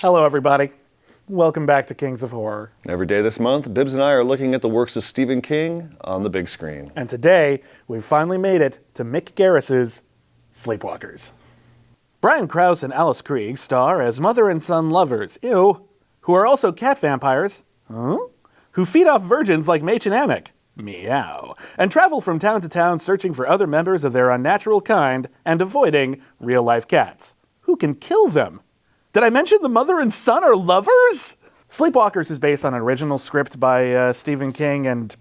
Hello, everybody. Welcome back to Kings of Horror. Every day this month, Bibbs and I are looking at the works of Stephen King on the big screen. And today, we've finally made it to Mick Garris's Sleepwalkers. Brian Krause and Alice Krige star as mother and son lovers, who are also cat vampires, who feed off virgins like Mach and Amick, meow, and travel from town to town searching for other members of their unnatural kind and avoiding real-life cats, who can kill them. Did I mention the mother and son are lovers? Sleepwalkers is based on an original script by Stephen King, and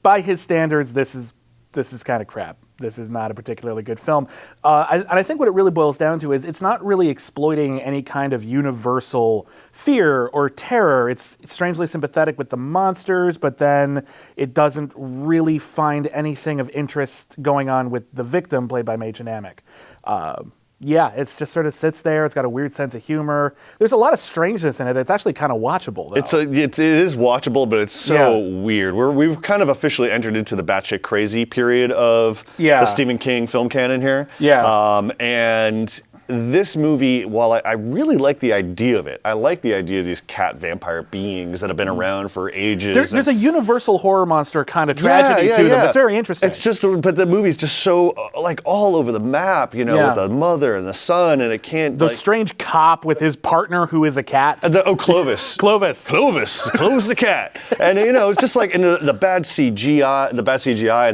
by his standards, this is kind of crap. This is not a particularly good film. And I think what it really boils down to is it's not really exploiting any kind of universal fear or terror. It's strangely sympathetic with the monsters, but then it doesn't really find anything of interest going on with the victim, played by Mach and Amick. Yeah, it just sort of sits there. It's got a weird sense of humor. There's a lot of strangeness in it. It's actually kind of watchable, though. It is watchable, but it's so weird. We've kind of officially entered into the batshit crazy period of the Stephen King film canon here. Yeah. And this movie, while I really like the idea of it, I like the idea of these cat vampire beings that have been around for ages. There's a universal horror monster kind of tragedy to them that's very interesting. It's just, but the movie's just so like all over the map, you know, with the mother and the son, and it can't. The strange cop with his partner who is a cat. Clovis. Clovis the cat, and you know, it's just like in the bad CGI, and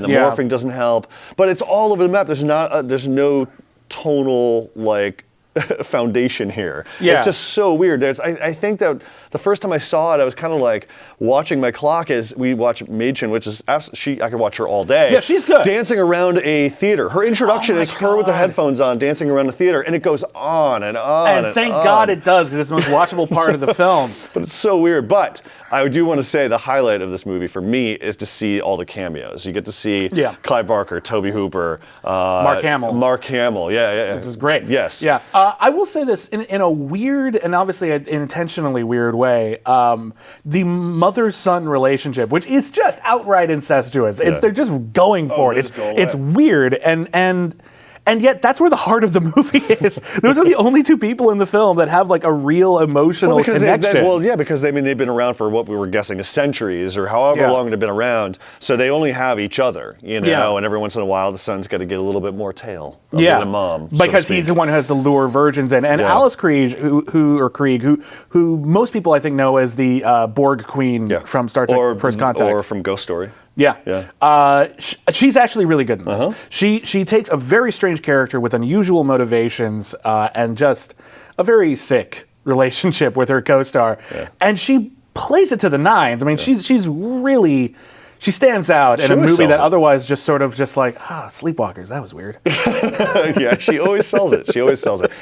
the morphing doesn't help, but it's all over the map. There's no tonal like foundation here. It's just so weird. I think that the first time I saw it, I was kind of like watching my clock as we watch Machen, which is I could watch her all day. Yeah, she's good. Dancing around a theater. Her introduction is her with the headphones on, dancing around a theater, and it goes on and on. And thank God it does, because it's the most watchable part of the film. But it's so weird. But I do want to say the highlight of this movie for me is to see all the cameos. You get to see Clive Barker, Toby Hooper, Mark Hamill. Yeah. Which is great. Yes. Yeah. I will say this in a weird and obviously an intentionally weird way. The mother-son relationship, which is just outright incestuous. They're just going for it. It's weird and yet that's where the heart of the movie is. Those are the only two people in the film that have like a real emotional connection. Because they've been around for what we were guessing is centuries or however long they've been around. So they only have each other, you know, and every once in a while the son's got to get a little bit more tail of being a mom. Because he's the one who has to lure virgins in. And Alice Krige, who most people I think know as the Borg Queen from Star Trek First Contact. Or from Ghost Story. She's actually really good in this. She takes a very strange character with unusual motivations and just a very sick relationship with her co-star, and she plays it to the nines. I mean, she's really. She stands out in a movie that otherwise just sort of just like, Sleepwalkers, that was weird. She always sells it.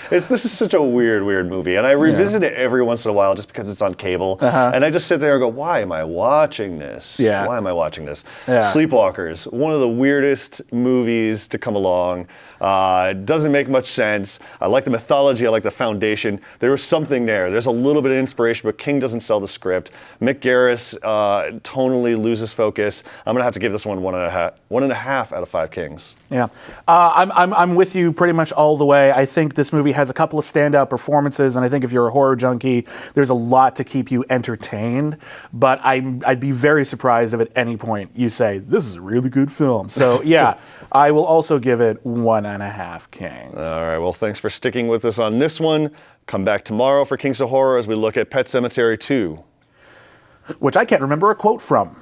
This is such a weird movie. And I revisit it every once in a while just because it's on cable. And I just sit there and go, why am I watching this? Why am I watching this? Sleepwalkers, one of the weirdest movies to come along. It doesn't make much sense. I like the mythology. I like the foundation. There was something there. There's a little bit of inspiration, but King doesn't sell the script. Mick Garris tonally loses focus. I'm gonna have to give this one 1.5 out of 5 Kings. Yeah, I'm with you pretty much all the way. I think this movie has a couple of standout performances, and I think if you're a horror junkie, there's a lot to keep you entertained. But I'd be very surprised if at any point you say this is a really good film. So yeah, I will also give it 1.5 Kings. All right. Well, thanks for sticking with us on this one. Come back tomorrow for Kings of Horror as we look at Pet Sematary 2, which I can't remember a quote from.